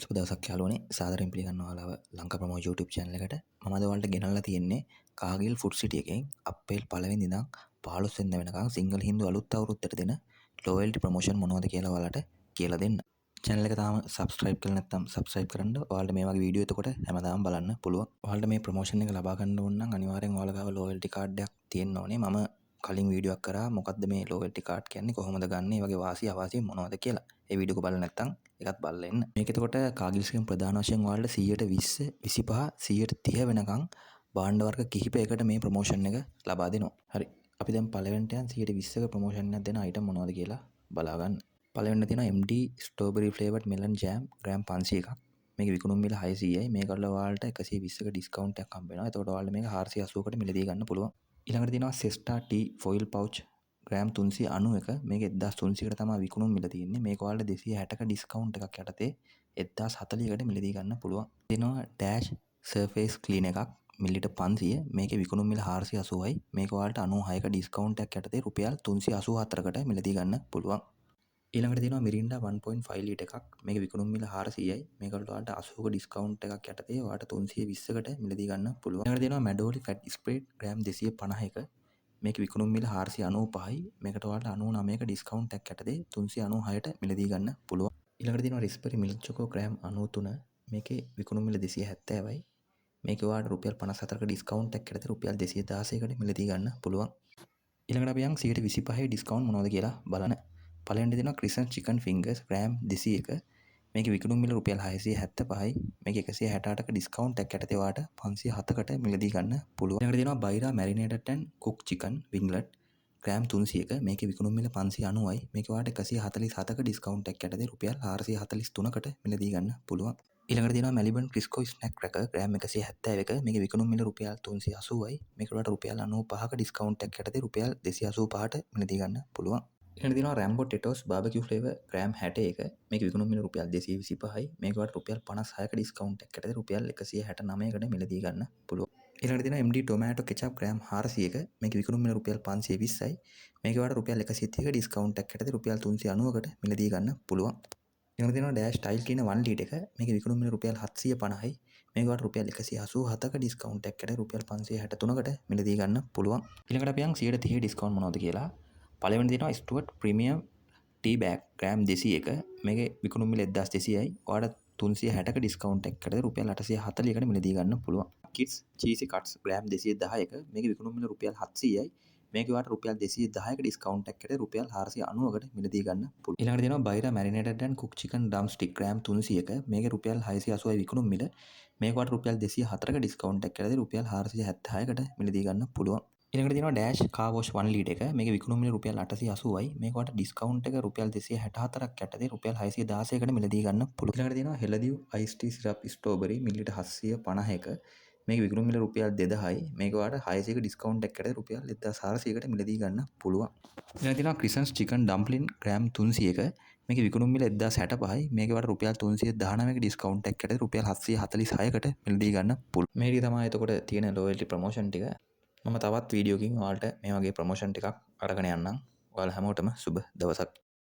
සුබ දවසක් යාළුවනේ. සාදරයෙන් පිළිගන්නවා ඔයාලව ලංකා ප්‍රොමෝ YouTube channel එකට. මම අද ඔයාලට ගෙනල්ලා තියෙන්නේ කාගිල් ෆුඩ් සිටි එකෙන් අප්‍රේල් 1 වෙනිදා ඉඳන් 15 වෙනිදා වෙනකන් සිංහල හින්දු අලුත් අවුරුද්දට දෙන loyalty promotion මොනවද කියලා ඔයාලට කියලා දෙන්න. channel එක තාම subscribe කරලා නැත්නම් subscribe කරන්න. ඔයාලට මේ වගේ වීඩියෝ එතකොට හැමදාම බලන්න පුළුවන්. ඔයාලට මේ promotion එක ලබා ගන්න ඕන නම් අනිවාර්යෙන් ඔයාලා ගාව loyalty card එකක් තියෙන්න ඕනේ. මම කලින් වීඩියෝවක් කරා මොකක්ද මේ loyalty card කියන්නේ, කොහොමද ගන්න, මේ වගේ වාසි අවාසි මොනවද කියලා. ඒ වීඩියෝ එක බලලා නැත්නම් එකත් බලලා එන්න. මේක එතකොට කාගිල්ස්ගෙන් ප්‍රධාන වශයෙන් ඔයාලට 120 25 130 වෙනකන් භාණ්ඩ වර්ග කිහිපයකට මේ ප්‍රොමෝෂන් එක ලබා දෙනවා. හරි. අපි දැන් පළවෙනිට යන් 120ක ප්‍රොමෝෂන් එකක් දෙන අයිටම් මොනවද කියලා බලා ගන්න. පළවෙනිට තියෙනවා MD strawberry flavored melon jam gram 500 එකක්. මේක විකුණුම් මිල 600යි. මේකට ඔයාලට 120ක ඩිස්කවුන්ට් එකක් හම්බ වෙනවා. එතකොට ඔයාලට මේක 480කට මිලදී ගන්න පුළුවන්. ඊළඟට තියෙනවා Zesta tea foil pouch gram 391. මේක 1300කට තමයි විකුණුම් මිල තියෙන්නේ. මේක ඔයාලට 260ක ඩිස්කවුන්ට් එකක් යටතේ 1040කට මිලදී ගන්න පුළුවන්. තියෙනවා Dash surface clean එකක් මිලිලිටර් 500. මේකේ විකුණුම් මිල 480යි. මේක ඔයාලට 96ක ඩිස්කවුන්ට් එකක් යටතේ රුපියල් 384කට මිලදී ගන්න පුළුවන්. ඊළඟට තියෙනවා Mirinda 1.5 ලීටර් එකක්. මේක විකුණුම් මිල 400යි. මේකට ඔයාලට 80ක ඩිස්කවුන්ට් එකක් යටතේ ඔයාලට 320කට මිලදී ගන්න පුළුවන්. ඊළඟට තියෙනවා Madoli fat spread ග්‍රෑම් 250ක. මේක විකුණුම් මිල 495යි. මේකට ඔයාලට 99ක ඩිස්කවුන්ට් එකක් යටතේ 396ට මිලදී ගන්න පුළුවන්. ඊළඟට තියෙනවා Raspberry milk choco ග්‍රෑම් 93. මේකේ විකුණුම් මිල 270යි. මේක ඔයාලට රුපියල් 54ක ඩිස්කවුන්ට් එකක් යටතේ රුපියල් 216කට මිලදී ගන්න පුළුවන්. ඊළඟට අපි යන් 125 ඩිස්කවුන්ට් මොනවද කියලා බලන්න. පළවෙනිට දෙනවා Crescent chicken fingers ග්‍රෑම් 200ක. මේක විකුණුම් මිල රුපියල් 675යි. මේක 168ක ඩිස්කවුන්ට් එකක් යටතේ ඔයාලට 507කට මිලදී ගන්න පුළුවන්. ඊළඟට දෙනවා Baira marinated and cooked chicken winglet gram 300ක. මේකේ විකුණුම් මිල 590යි. මේක ඔයාලට 147ක ඩිස්කවුන්ට් එකක් යටතේ රුපියල් 443කට මිලදී ගන්න පුළුවන්. ඊළඟට දෙනවා Melbourne Crisco snack cracker gram 171ක. මේකේ විකුණුම් මිල රුපියල් 380යි. මේකට ඔයාලට රුපියල් 95ක ඩිස්කවුන්ට් එකක් යටතේ රුපියල් 285ට මිලදී ගන්න පුළුවන්. ඊළඟට තියෙනවා Rambo Teto's barbecue flavor gram 61ක. මේක විකුණුම් මිල රුපියල් 225යි. මේක ඔයාලට රුපියල් 56ක ඩිස්කවුන්ට් එකක් යටතේ රුපියල් 169කට මිලදී ගන්න පුළුවන්. ඊළඟට තියෙනවා MD tomato ketchup ග්‍රෑම් 400ක. මේක විකුණුම් මිල රුපියල් 520යි. මේක ඔයාලට රුපියල් 130ක ඩිස්කවුන්ට් එකක් යටතේ රුපියල් 390කට මිලදී ගන්න පුළුවන්. ඊළඟට තියෙනවා Dash style clean 1 ලීටර් එක. මේක විකුණුම් මිල රුපියල් 750යි. මේක ඔයාලට රුපියල් 187ක ඩිස්කවුන්ට් එකක් යටතේ රුපියල් 563කට මිලදී ගන්න පුළුවන්. ඊළඟට අපි යන් 130 ඩිස්කවුන්ට් මොනවද කියලා. පළවෙනි තියෙනවා Stuart premium tea bag gram 200ක. මේකේ විකුණුම් මිල 1200යි. ඔයාලට 360ක ඩිස්කවුන්ට් එකක් යටතේ රුපියල් 840කට මිලදී ගන්න පුළුවන්. Kids cheesy cuts ග්‍රෑම් 210ක. මේකේ විකුණුම් මිල රුපියල් 700යි. මේක ඔයාලට රුපියල් 210ක ඩිස්කවුන්ට් එකක් යටතේ රුපියල් 490කට මිලදී ගන්න පුළුවන්. ඊළඟට තියෙනවා Baira marinated and cooked chicken drumstick gram 300ක. මේකේ රුපියල් 680යි විකුණුම් මිල. මේක ඔයාලට රුපියල් 204ක ඩිස්කවුන්ට් එකක් යටතේ රුපියල් 476කට මිලදී ගන්න පුළුවන්. ඊළඟට තියෙනවා Dash car wash 1 ලීටර් එක. මේකේ විකුණුම් මිල රුපියල් 880යි. මේක ඔයාලට ඩිස්කවුන්ට් එක රුපියල් 264ක් යටතේ රුපියල් 616කට මිලදී ගන්න පුළුවන්. ඊළඟට තියෙනවා Heladiu iced tea syrup strawberry මිලිලිටර් 750ක. මේක විකුණුම් මිල රුපියල් 2000යි. මේක ඔයාලට 600ක ඩිස්කවුන්ට් එකක් යටතේ රුපියල් 1400කට මිලදී ගන්න පුළුවන්. ඊළඟට තියෙනවා Crescent chicken dumpling ග්‍රෑම් 300ක. මේක විකුණුම් මිල 1065යි. මේක ඔයාලට රුපියල් 319ක ඩිස්කවුන්ට් එකක් යටතේ රුපියල් 746කට මිලදී ගන්න පුළුවන්. මේ ටික තමයි එතකොට තියෙන loyalty promotion ටික. මම තවත් වීඩියෝකින් ඔයාලට මේ වගේ ප්‍රොමෝෂන් ටිකක් අරගෙන යන්නම්. ඔයාලා හැමෝටම සුබ දවසක්.